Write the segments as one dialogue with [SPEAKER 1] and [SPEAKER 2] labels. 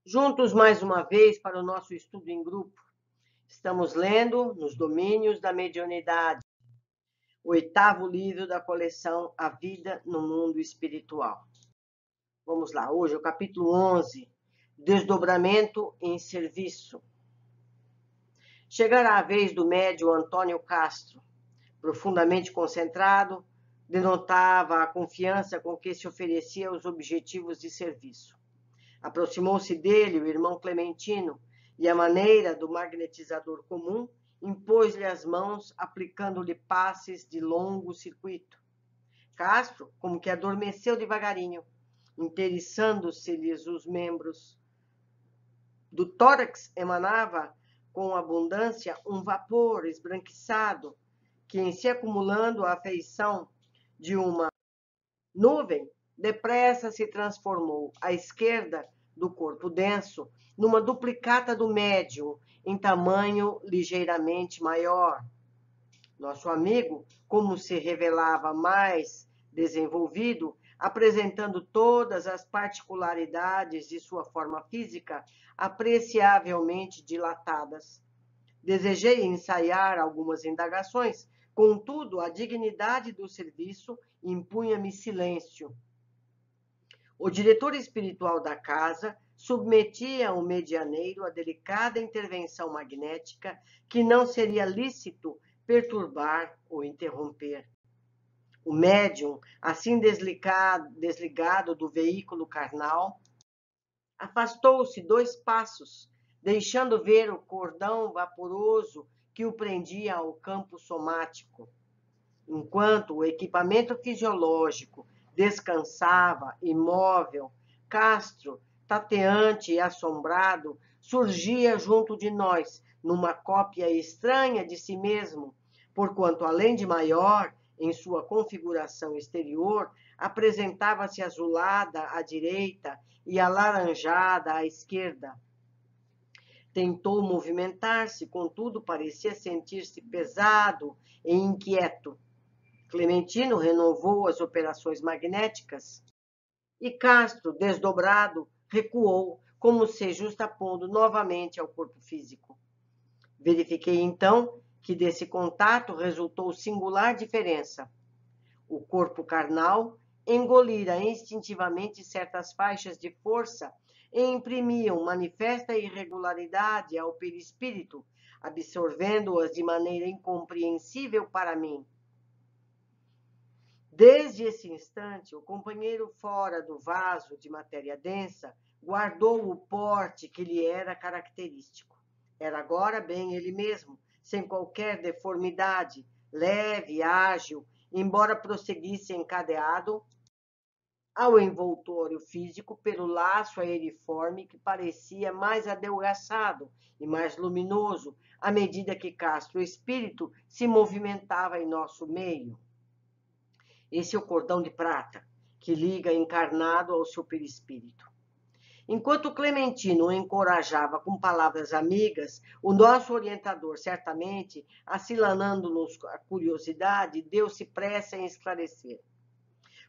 [SPEAKER 1] Juntos mais uma vez para o nosso estudo em grupo. Estamos lendo Nos Domínios da Mediunidade, o 8º livro da coleção A Vida no Mundo Espiritual. Vamos lá, hoje é o capítulo 11, Desdobramento em Serviço. Chegará a vez do médium Antônio Castro. Profundamente concentrado, denotava a confiança com que se oferecia aos objetivos de serviço. Aproximou-se dele o irmão Clementino e, à maneira do magnetizador comum, impôs-lhe as mãos, aplicando-lhe passes de longo circuito. Castro, como que adormeceu devagarinho, interessando-se-lhes os membros. Do tórax emanava com abundância um vapor esbranquiçado, que, em se acumulando à feição de uma nuvem, depressa se transformou à esquerda do corpo denso numa duplicata do médium, em tamanho ligeiramente maior. Nosso amigo, como se revelava mais desenvolvido, apresentando todas as particularidades de sua forma física, apreciavelmente dilatadas. Desejei ensaiar algumas indagações, contudo, a dignidade do serviço impunha-me silêncio. O diretor espiritual da casa submetia o medianeiro a delicada intervenção magnética que não seria lícito perturbar ou interromper. O médium, assim desligado do veículo carnal, afastou-se 2 passos, deixando ver o cordão vaporoso que o prendia ao campo somático. Enquanto o equipamento fisiológico descansava, imóvel, Castro, tateante e assombrado, surgia junto de nós, numa cópia estranha de si mesmo, porquanto, além de maior em sua configuração exterior, apresentava-se azulada à direita e alaranjada à esquerda. Tentou movimentar-se, contudo, parecia sentir-se pesado e inquieto. Clementino renovou as operações magnéticas e Castro, desdobrado, recuou, como se justapondo novamente ao corpo físico. Verifiquei então que desse contato resultou singular diferença. O corpo carnal engolira instintivamente certas faixas de força e imprimiam manifesta irregularidade ao perispírito, absorvendo-as de maneira incompreensível para mim. Desde esse instante, o companheiro fora do vaso de matéria densa guardou o porte que lhe era característico. Era agora bem ele mesmo, sem qualquer deformidade, leve, ágil, embora prosseguisse encadeado ao envoltório físico pelo laço aeriforme que parecia mais adelgaçado e mais luminoso à medida que Castro, o espírito, se movimentava em nosso meio. Esse é o cordão de prata que liga encarnado ao seu perispírito. Enquanto Clementino o encorajava com palavras amigas, o nosso orientador, certamente, acilanando-nos a curiosidade, deu-se pressa em esclarecer.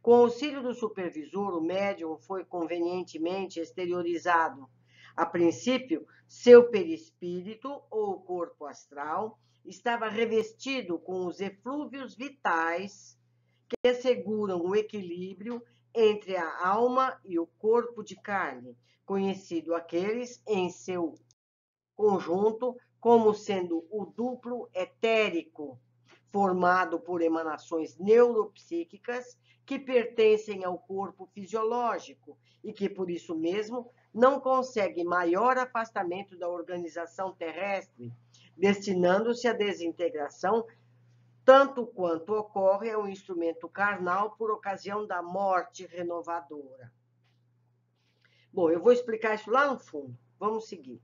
[SPEAKER 1] Com o auxílio do supervisor, o médium foi convenientemente exteriorizado. A princípio, seu perispírito, ou corpo astral, estava revestido com os eflúvios vitais que asseguram o equilíbrio entre a alma e o corpo de carne, conhecido aqueles em seu conjunto como sendo o duplo etérico, formado por emanações neuropsíquicas que pertencem ao corpo fisiológico e que, por isso mesmo, não consegue maior afastamento da organização terrestre, destinando-se à desintegração tanto quanto ocorre ao instrumento carnal por ocasião da morte renovadora. Bom, eu vou explicar isso lá no fundo. Vamos seguir.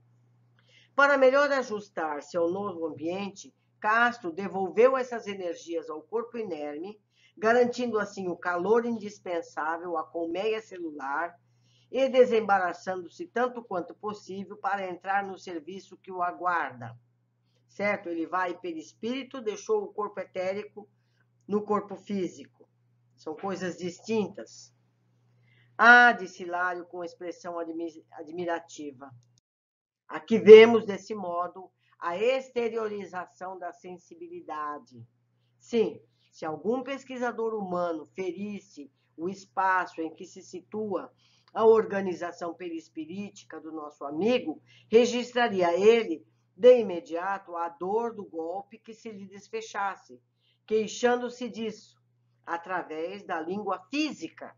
[SPEAKER 1] Para melhor ajustar-se ao novo ambiente, Castro devolveu essas energias ao corpo inerme, garantindo assim o calor indispensável à colmeia celular e desembaraçando-se tanto quanto possível para entrar no serviço que o aguarda. Certo? Ele vai perispírito, deixou o corpo etérico no corpo físico. São coisas distintas. Ah, disse Hilário com expressão admirativa. Aqui vemos, desse modo, a exteriorização da sensibilidade. Sim, se algum pesquisador humano ferisse o espaço em que se situa a organização perispirítica do nosso amigo, registraria ele, de imediato, a dor do golpe que se lhe desfechasse, queixando-se disso, através da língua física,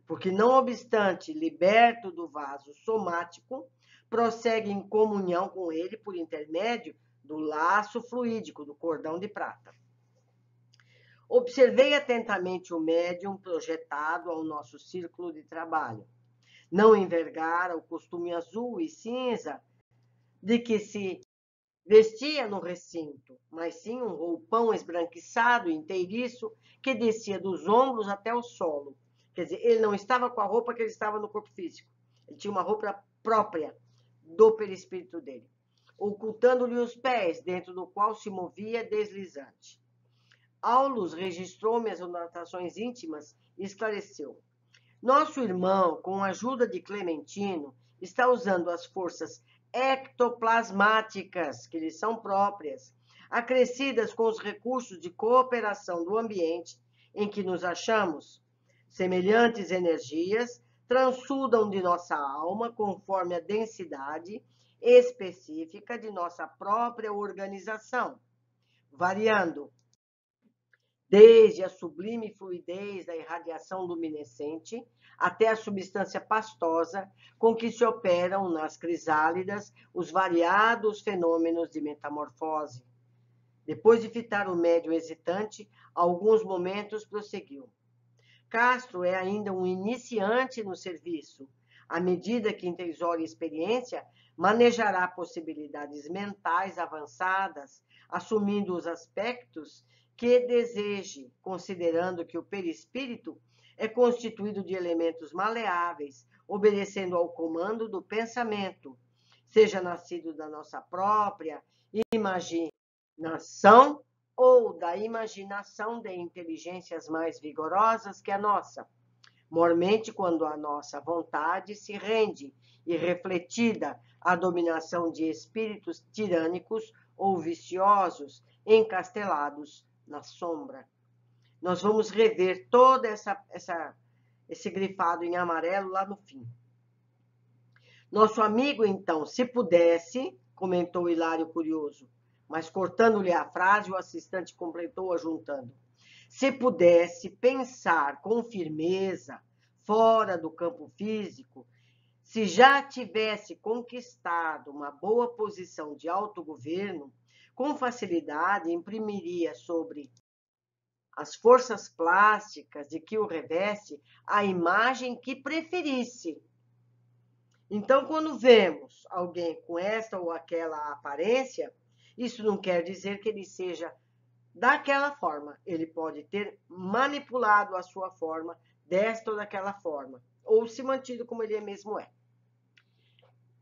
[SPEAKER 1] porque, não obstante, liberto do vaso somático, prossegue em comunhão com ele por intermédio do laço fluídico, do cordão de prata. Observei atentamente o médium projetado ao nosso círculo de trabalho. Não envergara o costume azul e cinza de que se vestia no recinto, mas sim um roupão esbranquiçado e inteiriço que descia dos ombros até o solo. Quer dizer, ele não estava com a roupa que ele estava no corpo físico. Ele tinha uma roupa própria do perispírito dele, ocultando-lhe os pés, dentro do qual se movia deslizante. Aulus registrou minhas anotações íntimas e esclareceu. Nosso irmão, com a ajuda de Clementino, está usando as forças ectoplasmáticas, que lhe são próprias, acrescidas com os recursos de cooperação do ambiente em que nos achamos. Semelhantes energias transudam de nossa alma conforme a densidade específica de nossa própria organização, variando desde a sublime fluidez da irradiação luminescente até a substância pastosa com que se operam nas crisálidas os variados fenômenos de metamorfose. Depois de fitar o médium hesitante, alguns momentos prosseguiu. Castro é ainda um iniciante no serviço. À medida que intersora experiência, manejará possibilidades mentais avançadas, assumindo os aspectos que deseje, considerando que o perispírito é constituído de elementos maleáveis, obedecendo ao comando do pensamento, seja nascido da nossa própria imaginação ou da imaginação de inteligências mais vigorosas que a nossa, mormente quando a nossa vontade se rende, irrefletida, à dominação de espíritos tirânicos ou viciosos, encastelados na sombra. Nós vamos rever todo esse grifado em amarelo lá no fim. Nosso amigo, então, se pudesse, comentou Hilário curioso, mas cortando-lhe a frase, o assistente completou ajuntando. Se pudesse pensar com firmeza, fora do campo físico, se já tivesse conquistado uma boa posição de autogoverno, com facilidade imprimiria sobre as forças plásticas de que o reveste a imagem que preferisse. Então, quando vemos alguém com esta ou aquela aparência, isso não quer dizer que ele seja daquela forma. Ele pode ter manipulado a sua forma desta ou daquela forma, ou se mantido como ele mesmo é.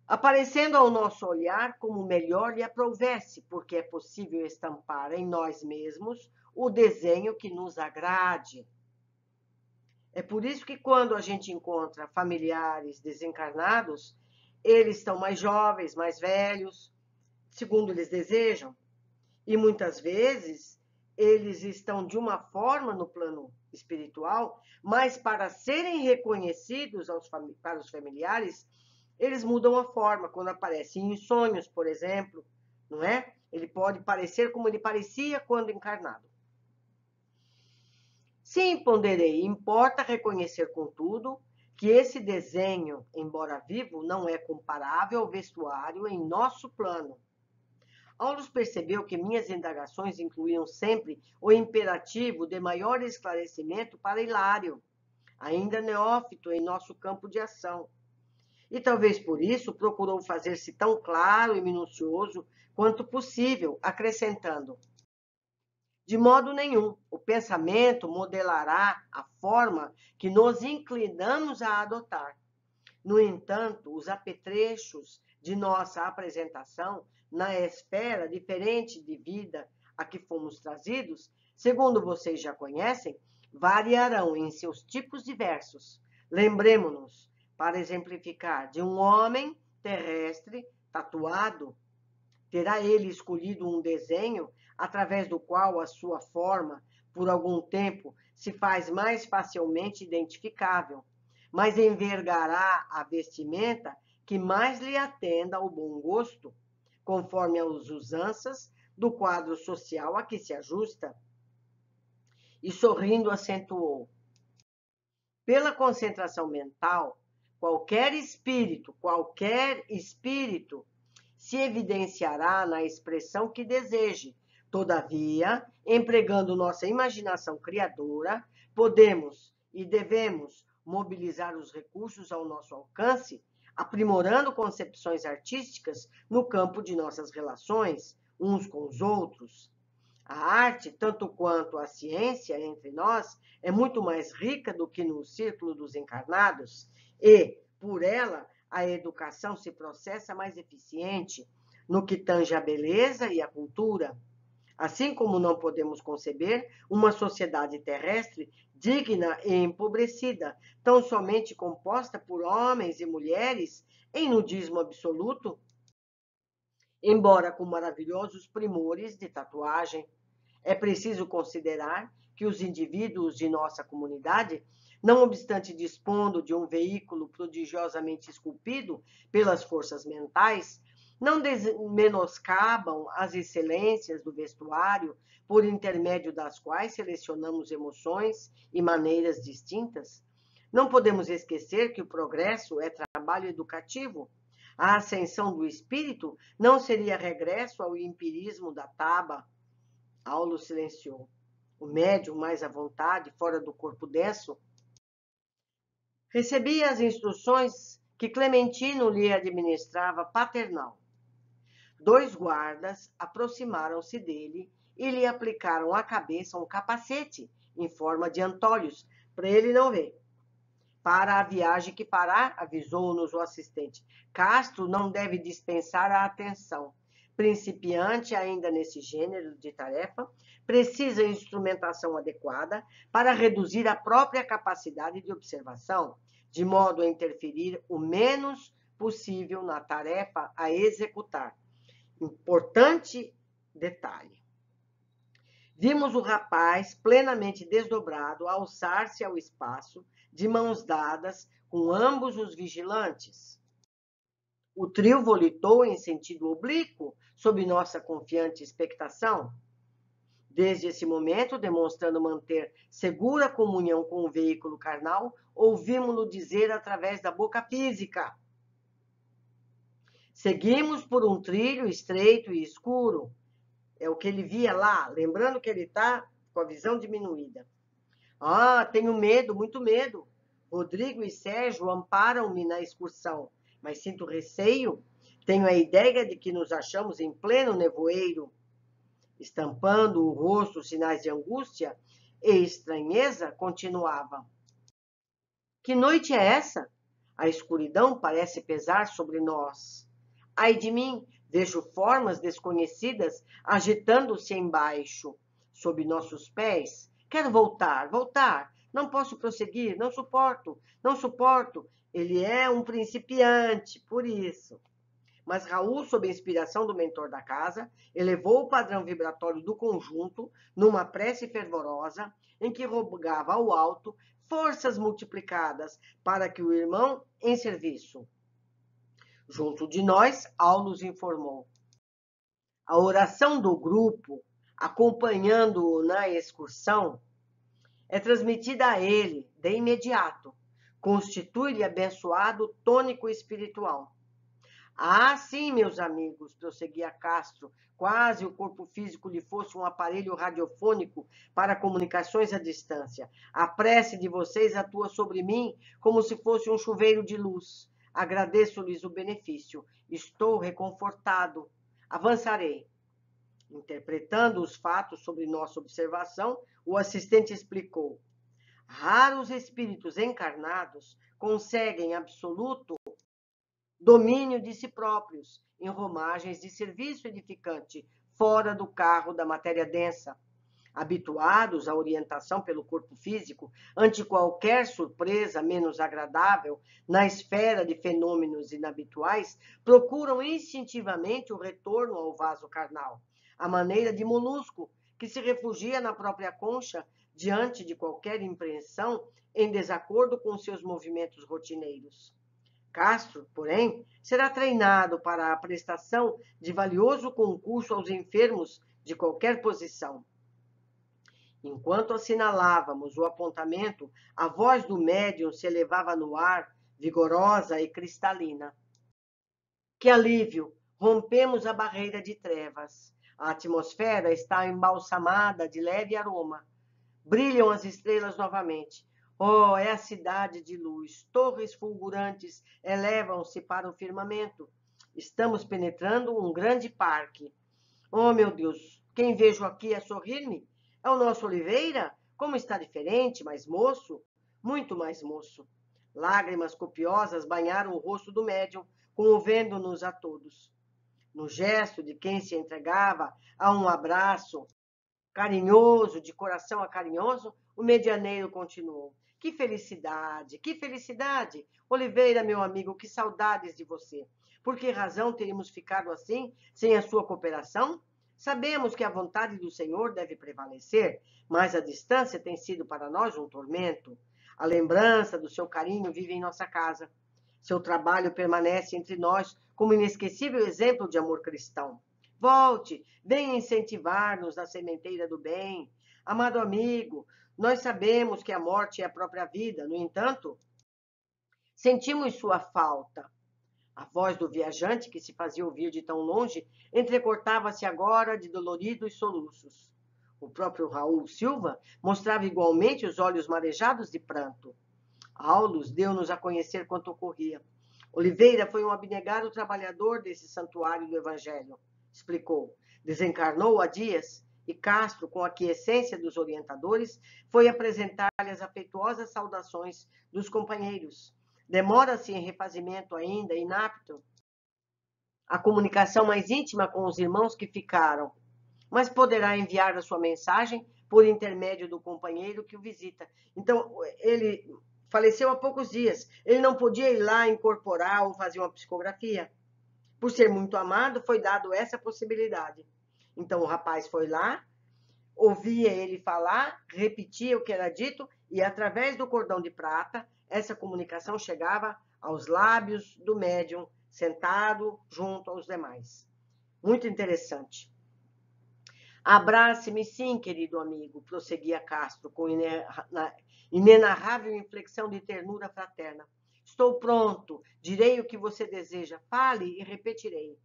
[SPEAKER 1] Aparecendo ao nosso olhar como melhor lhe aprovesse, porque é possível estampar em nós mesmos o desenho que nos agrade. É por isso que quando a gente encontra familiares desencarnados, eles estão mais jovens, mais velhos, segundo eles desejam, e muitas vezes eles estão de uma forma no plano espiritual, mas para serem reconhecidos para os familiares, eles mudam a forma quando aparecem em sonhos, por exemplo, não é? Ele pode parecer como ele parecia quando encarnado. Sim, ponderei, importa reconhecer, contudo, que esse desenho, embora vivo, não é comparável ao vestuário em nosso plano. Aulus percebeu que minhas indagações incluíam sempre o imperativo de maior esclarecimento para Hilário, ainda neófito em nosso campo de ação. E talvez por isso procurou fazer-se tão claro e minucioso quanto possível, acrescentando: de modo nenhum, o pensamento modelará a forma que nos inclinamos a adotar. No entanto, os apetrechos de nossa apresentação na esfera diferente de vida a que fomos trazidos, segundo vocês já conhecem, variarão em seus tipos diversos, Lembremos-nos, para exemplificar, de um homem terrestre tatuado. Terá ele escolhido um desenho através do qual a sua forma, por algum tempo, se faz mais facilmente identificável, mas envergará a vestimenta que mais lhe atenda ao bom gosto, conforme as usanças do quadro social a que se ajusta. E sorrindo acentuou: pela concentração mental, qualquer espírito, se evidenciará na expressão que deseje. Todavia, empregando nossa imaginação criadora, podemos e devemos mobilizar os recursos ao nosso alcance, aprimorando concepções artísticas no campo de nossas relações uns com os outros. A arte, tanto quanto a ciência entre nós, é muito mais rica do que no círculo dos encarnados e, por ela, a educação se processa mais eficiente no que tange à beleza e à cultura. Assim como não podemos conceber uma sociedade terrestre digna e empobrecida, tão somente composta por homens e mulheres em nudismo absoluto, embora com maravilhosos primores de tatuagem. É preciso considerar que os indivíduos de nossa comunidade, não obstante dispondo de um veículo prodigiosamente esculpido pelas forças mentais, não menoscabam as excelências do vestuário por intermédio das quais selecionamos emoções e maneiras distintas. Não podemos esquecer que o progresso é trabalho educativo. A ascensão do espírito não seria regresso ao empirismo da taba. Aulo silenciou. O médium, mais à vontade, fora do corpo denso, recebia as instruções que Clementino lhe administrava paternal. 2 guardas aproximaram-se dele e lhe aplicaram à cabeça um capacete em forma de antolhos, para ele não ver. Para a viagem que fará, avisou-nos o assistente, Castro não deve dispensar a atenção. Principiante ainda nesse gênero de tarefa, precisa instrumentação adequada para reduzir a própria capacidade de observação, de modo a interferir o menos possível na tarefa a executar. Importante detalhe. Vimos o rapaz, plenamente desdobrado, alçar-se ao espaço, de mãos dadas, com ambos os vigilantes. O trio volitou em sentido oblíquo, sob nossa confiante expectação. Desde esse momento, demonstrando manter segura comunhão com o veículo carnal, ouvimos-lo dizer através da boca física: seguimos por um trilho estreito e escuro. É o que ele via lá, lembrando que ele está com a visão diminuída. Ah, tenho medo, muito medo. Rodrigo e Sérgio amparam-me na excursão, mas sinto receio. Tenho a ideia de que nos achamos em pleno nevoeiro. Estampando o rosto sinais de angústia e estranheza, continuava. Que noite é essa? A escuridão parece pesar sobre nós. Ai de mim, vejo formas desconhecidas agitando-se embaixo, sob nossos pés. Quero voltar. Não posso prosseguir, não suporto. Ele é um principiante, por isso. Mas Raul, sob a inspiração do mentor da casa, elevou o padrão vibratório do conjunto numa prece fervorosa, em que rogava ao alto forças multiplicadas para que o irmão em serviço. Junto de nós, Aulus informou. A oração do grupo, acompanhando-o na excursão, é transmitida a ele de imediato. Constitui-lhe abençoado tônico espiritual. Ah, sim, meus amigos, prosseguia Castro, quase o corpo físico lhe fosse um aparelho radiofônico para comunicações à distância. A prece de vocês atua sobre mim como se fosse um chuveiro de luz. Agradeço-lhes o benefício. Estou reconfortado. Avançarei. Interpretando os fatos sob nossa observação, o assistente explicou. Raros espíritos encarnados conseguem absoluto domínio de si próprios, em romagens de serviço edificante, fora do carro da matéria densa. Habituados à orientação pelo corpo físico, ante qualquer surpresa menos agradável na esfera de fenômenos inabituais, procuram instintivamente o retorno ao vaso carnal, à maneira de molusco que se refugia na própria concha diante de qualquer impressão em desacordo com seus movimentos rotineiros. Castro, porém, será treinado para a prestação de valioso concurso aos enfermos de qualquer posição. Enquanto assinalávamos o apontamento, a voz do médium se elevava no ar, vigorosa e cristalina. Que alívio! Rompemos a barreira de trevas. A atmosfera está embalsamada de leve aroma. Brilham as estrelas novamente. Oh, é a cidade de luz. Torres fulgurantes elevam-se para o firmamento. Estamos penetrando um grande parque. Oh, meu Deus, quem vejo aqui a sorrir-me? É o nosso Oliveira? Como está diferente, mais moço? Muito mais moço. Lágrimas copiosas banharam o rosto do médium, comovendo-nos a todos. No gesto de quem se entregava a um abraço carinhoso, de coração a carinhoso, o medianeiro continuou. Que felicidade, que felicidade! Oliveira, meu amigo, que saudades de você. Por que razão teríamos ficado assim, sem a sua cooperação? Sabemos que a vontade do Senhor deve prevalecer, mas a distância tem sido para nós um tormento. A lembrança do seu carinho vive em nossa casa. Seu trabalho permanece entre nós como inesquecível exemplo de amor cristão. Volte, venha incentivar-nos na sementeira do bem. Amado amigo, nós sabemos que a morte é a própria vida, no entanto, sentimos sua falta. A voz do viajante, que se fazia ouvir de tão longe, entrecortava-se agora de doloridos soluços. O próprio Raul Silva mostrava igualmente os olhos marejados de pranto. Aulus deu-nos a conhecer quanto ocorria. Oliveira foi um abnegado trabalhador desse santuário do Evangelho, explicou. Desencarnou há dias e Castro, com a aquiescência dos orientadores, foi apresentar-lhe as afetuosas saudações dos companheiros. Demora-se em refazimento ainda, inapto, a comunicação mais íntima com os irmãos que ficaram, mas poderá enviar a sua mensagem por intermédio do companheiro que o visita. Então, ele faleceu há poucos dias. Ele não podia ir lá incorporar ou fazer uma psicografia. Por ser muito amado, foi dado essa possibilidade. Então, o rapaz foi lá, ouvia ele falar, repetia o que era dito, e através do cordão de prata, essa comunicação chegava aos lábios do médium, sentado junto aos demais. Muito interessante. Abrace-me sim, querido amigo, prosseguia Castro, com inenarrável inflexão de ternura fraterna. Estou pronto, direi o que você deseja, fale e repetirei.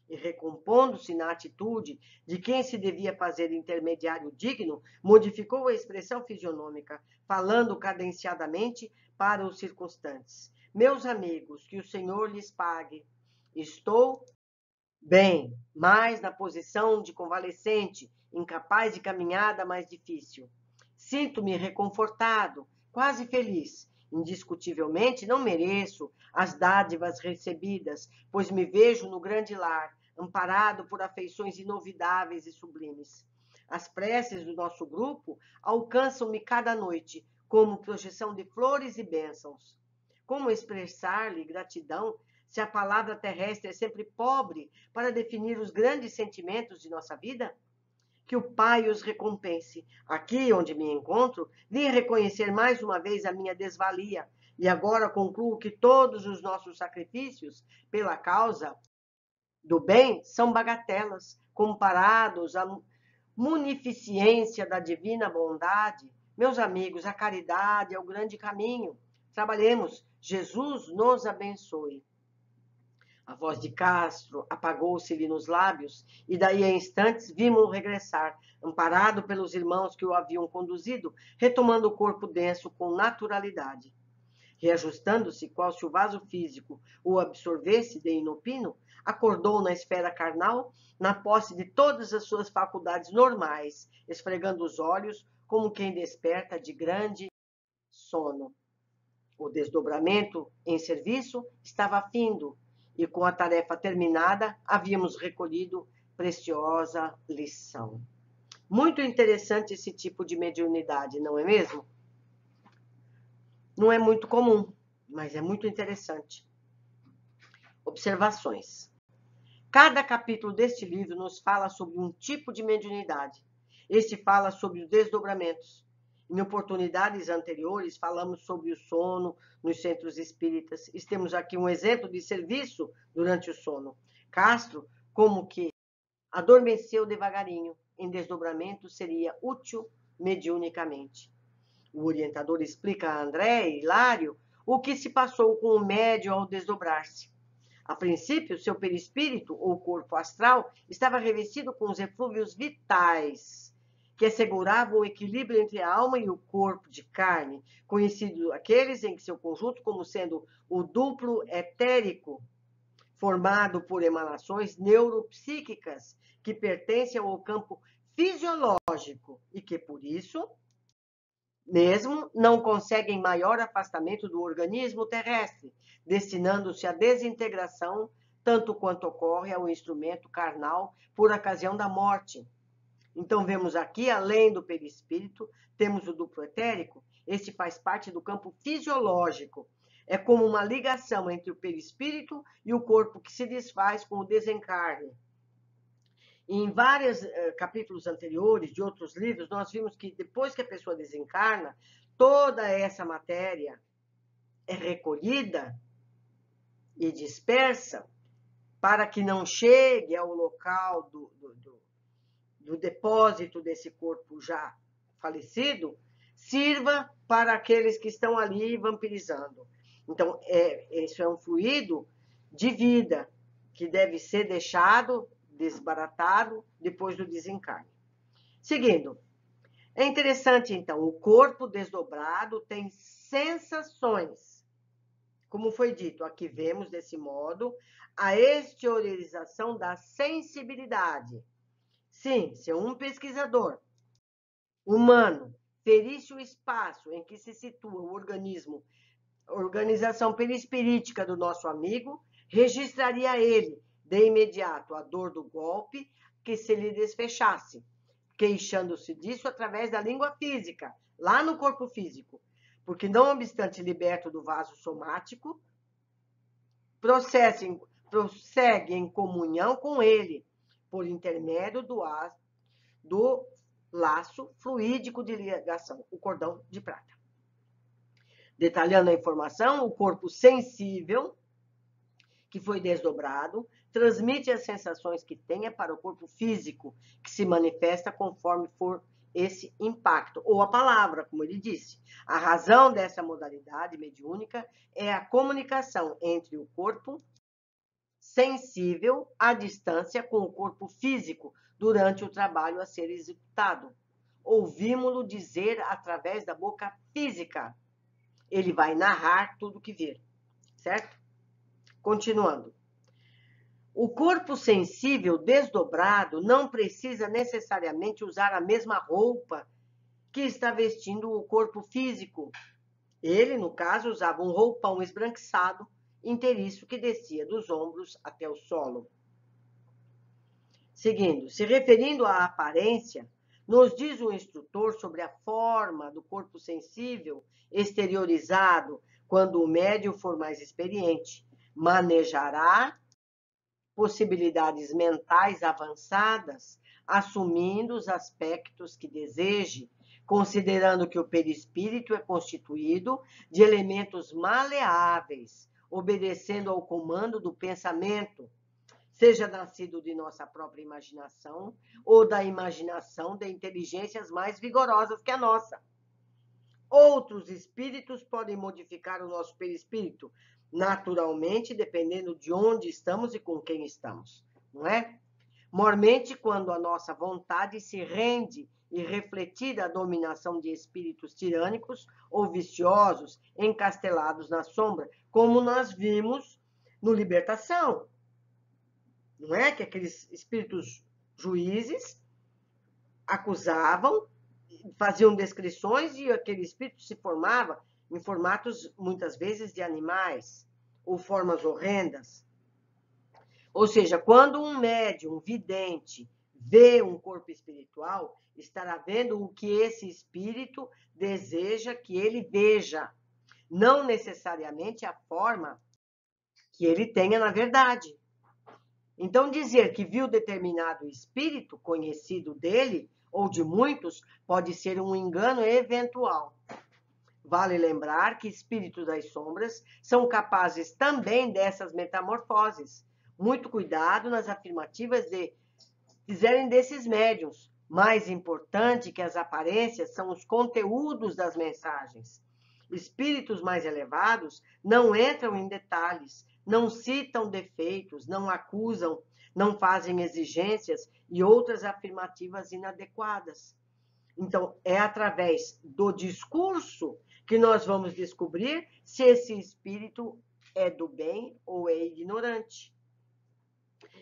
[SPEAKER 1] E recompondo-se na atitude de quem se devia fazer intermediário digno, modificou a expressão fisionômica, falando cadenciadamente para os circunstantes. Meus amigos, que o Senhor lhes pague. Estou bem, mas na posição de convalescente, incapaz de caminhada mais difícil. Sinto-me reconfortado, quase feliz. Indiscutivelmente não mereço as dádivas recebidas, pois me vejo no grande lar, amparado por afeições inovidáveis e sublimes. As preces do nosso grupo alcançam-me cada noite, como projeção de flores e bênçãos. Como expressar-lhe gratidão se a palavra terrestre é sempre pobre para definir os grandes sentimentos de nossa vida? Que o Pai os recompense. Aqui onde me encontro, vim reconhecer mais uma vez a minha desvalia, e agora concluo que todos os nossos sacrifícios pela causa do bem são bagatelas, comparados à munificência da divina bondade. Meus amigos, a caridade é o grande caminho. Trabalhemos. Jesus nos abençoe. A voz de Castro apagou-se-lhe nos lábios, e daí a instantes vimos-o regressar, amparado pelos irmãos que o haviam conduzido, retomando o corpo denso com naturalidade. Reajustando-se, qual se o vaso físico o absorvesse de inopino, acordou na esfera carnal, na posse de todas as suas faculdades normais, esfregando os olhos como quem desperta de grande sono. O desdobramento em serviço estava findo, e com a tarefa terminada, havíamos recolhido preciosa lição. Muito interessante esse tipo de mediunidade, não é mesmo? Não é muito comum, mas é muito interessante. Observações. Cada capítulo deste livro nos fala sobre um tipo de mediunidade. Este fala sobre os desdobramentos. Em oportunidades anteriores, falamos sobre o sono nos centros espíritas. E temos aqui um exemplo de serviço durante o sono. Castro, como que adormeceu devagarinho, em desdobramento seria útil mediunicamente. O orientador explica a André e Hilário o que se passou com o médium ao desdobrar-se. A princípio, seu perispírito, ou corpo astral, estava revestido com os eflúvios vitais, que asseguravam o equilíbrio entre a alma e o corpo de carne, conhecidos aqueles em seu conjunto como sendo o duplo etérico, formado por emanações neuropsíquicas que pertencem ao campo fisiológico e que, por isso, mesmo não conseguem maior afastamento do organismo terrestre, destinando-se à desintegração, tanto quanto ocorre ao instrumento carnal por ocasião da morte. Então, vemos aqui, além do perispírito, temos o duplo etérico. Este faz parte do campo fisiológico. É como uma ligação entre o perispírito e o corpo que se desfaz com o desencarne. Em vários capítulos anteriores de outros livros, nós vimos que depois que a pessoa desencarna, toda essa matéria é recolhida e dispersa para que não chegue ao local do depósito desse corpo já falecido, sirva para aqueles que estão ali vampirizando. Então, isso é um fluido de vida que deve ser deixado desbaratado depois do desencarne. Seguindo, é interessante, então, o corpo desdobrado tem sensações. Como foi dito, aqui vemos, desse modo, a exteriorização da sensibilidade. Sim, se um pesquisador humano ferisse o espaço em que se situa o organismo, a organização perispirítica do nosso amigo, registraria ele, de imediato, a dor do golpe que se lhe desfechasse, queixando-se disso através da língua física, lá no corpo físico, porque, não obstante liberto do vaso somático, prossegue em comunhão com ele, por intermédio do laço fluídico de ligação, o cordão de prata. Detalhando a informação, o corpo sensível, que foi desdobrado, transmite as sensações que tenha para o corpo físico, que se manifesta conforme for esse impacto, ou a palavra, como ele disse. A razão dessa modalidade mediúnica é a comunicação entre o corpo sensível à distância com o corpo físico durante o trabalho a ser executado. Ouvimos-lo dizer através da boca física. Ele vai narrar tudo que vir, certo? Continuando. O corpo sensível desdobrado não precisa necessariamente usar a mesma roupa que está vestindo o corpo físico. Ele, no caso, usava um roupão esbranquiçado, inteiriço, que descia dos ombros até o solo. Seguindo, se referindo à aparência, nos diz o instrutor sobre a forma do corpo sensível exteriorizado quando o médium for mais experiente. Manejará possibilidades mentais avançadas, assumindo os aspectos que deseje, considerando que o perispírito é constituído de elementos maleáveis, obedecendo ao comando do pensamento, seja nascido de nossa própria imaginação ou da imaginação de inteligências mais vigorosas que a nossa. Outros espíritos podem modificar o nosso perispírito, naturalmente, dependendo de onde estamos e com quem estamos, não é? Mormente, quando a nossa vontade se rende e refletida à dominação de espíritos tirânicos ou viciosos, encastelados na sombra, como nós vimos no Libertação, não é? Que aqueles espíritos juízes acusavam, faziam descrições e aquele espírito se formava em formatos, muitas vezes, de animais ou formas horrendas. Ou seja, quando um médium vidente vê um corpo espiritual, estará vendo o que esse espírito deseja que ele veja, não necessariamente a forma que ele tenha na verdade. Então, dizer que viu determinado espírito conhecido dele ou de muitos pode ser um engano eventual. Vale lembrar que espíritos das sombras são capazes também dessas metamorfoses. Muito cuidado nas afirmativas fizerem desses médiuns. Mais importante que as aparências são os conteúdos das mensagens. Espíritos mais elevados não entram em detalhes, não citam defeitos, não acusam, não fazem exigências e outras afirmativas inadequadas. Então, é através do discurso que nós vamos descobrir se esse espírito é do bem ou é ignorante.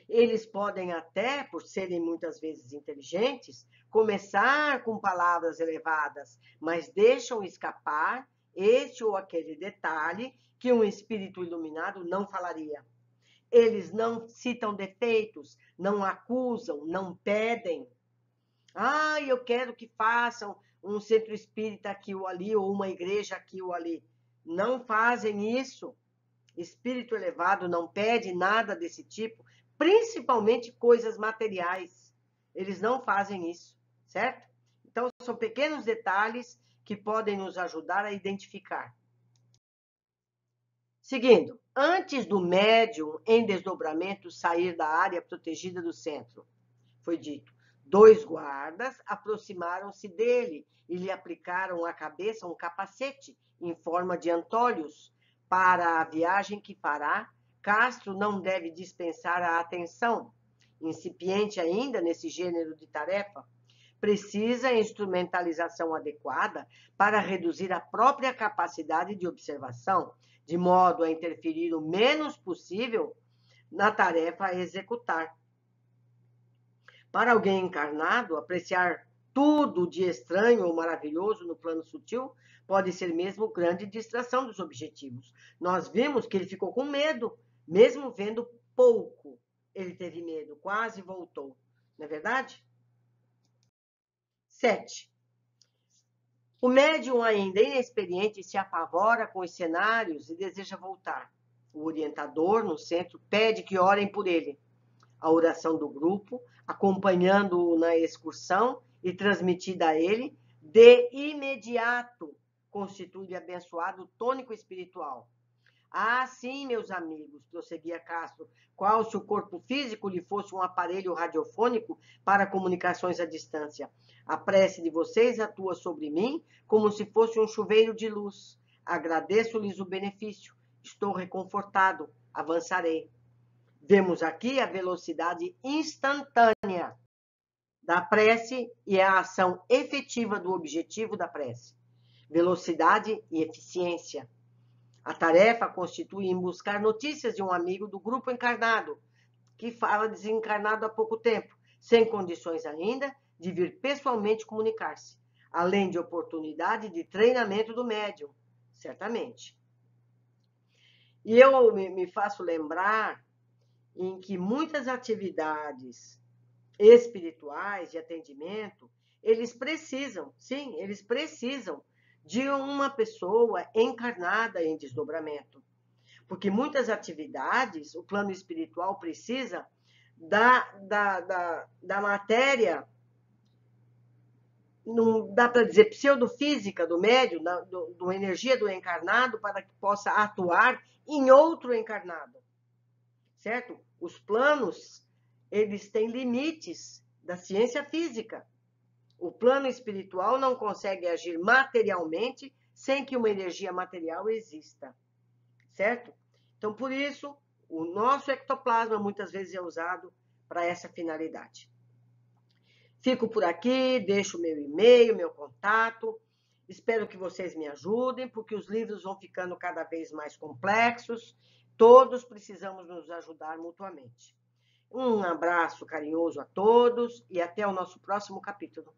[SPEAKER 1] Eles podem até, por serem muitas vezes inteligentes, começar com palavras elevadas, mas deixam escapar este ou aquele detalhe que um espírito iluminado não falaria. Eles não citam defeitos, não acusam, não pedem. Ah, eu quero que façam um centro espírita aqui ou ali, ou uma igreja aqui ou ali. Não fazem isso. Espírito elevado não pede nada desse tipo, principalmente coisas materiais. Eles não fazem isso, certo? Então, são pequenos detalhes que podem nos ajudar a identificar. Seguindo, antes do médium em desdobramento sair da área protegida do centro, foi dito, 2 guardas aproximaram-se dele e lhe aplicaram à cabeça um capacete em forma de antolhos. Para a viagem que fará, Castro não deve dispensar a atenção. Incipiente ainda nesse gênero de tarefa, precisa instrumentalização adequada para reduzir a própria capacidade de observação, de modo a interferir o menos possível na tarefa a executar. Para alguém encarnado, apreciar tudo de estranho ou maravilhoso no plano sutil pode ser mesmo grande distração dos objetivos. Nós vimos que ele ficou com medo, mesmo vendo pouco. Ele teve medo, quase voltou. Não é verdade? 7. O médium ainda inexperiente se apavora com os cenários e deseja voltar. O orientador, no centro, pede que orem por ele. A oração do grupo, acompanhando-o na excursão e transmitida a ele, de imediato constitui abençoado tônico espiritual. Ah, sim, meus amigos, prosseguia Castro, qual se o corpo físico lhe fosse um aparelho radiofônico para comunicações à distância. A prece de vocês atua sobre mim como se fosse um chuveiro de luz. Agradeço-lhes o benefício. Estou reconfortado. Avançarei. Vemos aqui a velocidade instantânea da prece e a ação efetiva do objetivo da prece. Velocidade e eficiência. A tarefa constitui em buscar notícias de um amigo do grupo encarnado, que fala desencarnado há pouco tempo, sem condições ainda de vir pessoalmente comunicar-se, além de oportunidade de treinamento do médium, certamente. E eu me faço lembrar em que muitas atividades espirituais de atendimento, eles precisam de uma pessoa encarnada em desdobramento. Porque muitas atividades, o plano espiritual precisa da matéria, não dá para dizer pseudofísica do médium, da energia do encarnado, para que possa atuar em outro encarnado. Certo? Os planos, eles têm limites da ciência física. O plano espiritual não consegue agir materialmente sem que uma energia material exista. Certo? Então, por isso, o nosso ectoplasma muitas vezes é usado para essa finalidade. Fico por aqui, deixo meu e-mail, meu contato. Espero que vocês me ajudem, porque os livros vão ficando cada vez mais complexos. Todos precisamos nos ajudar mutuamente. Um abraço carinhoso a todos e até o nosso próximo capítulo.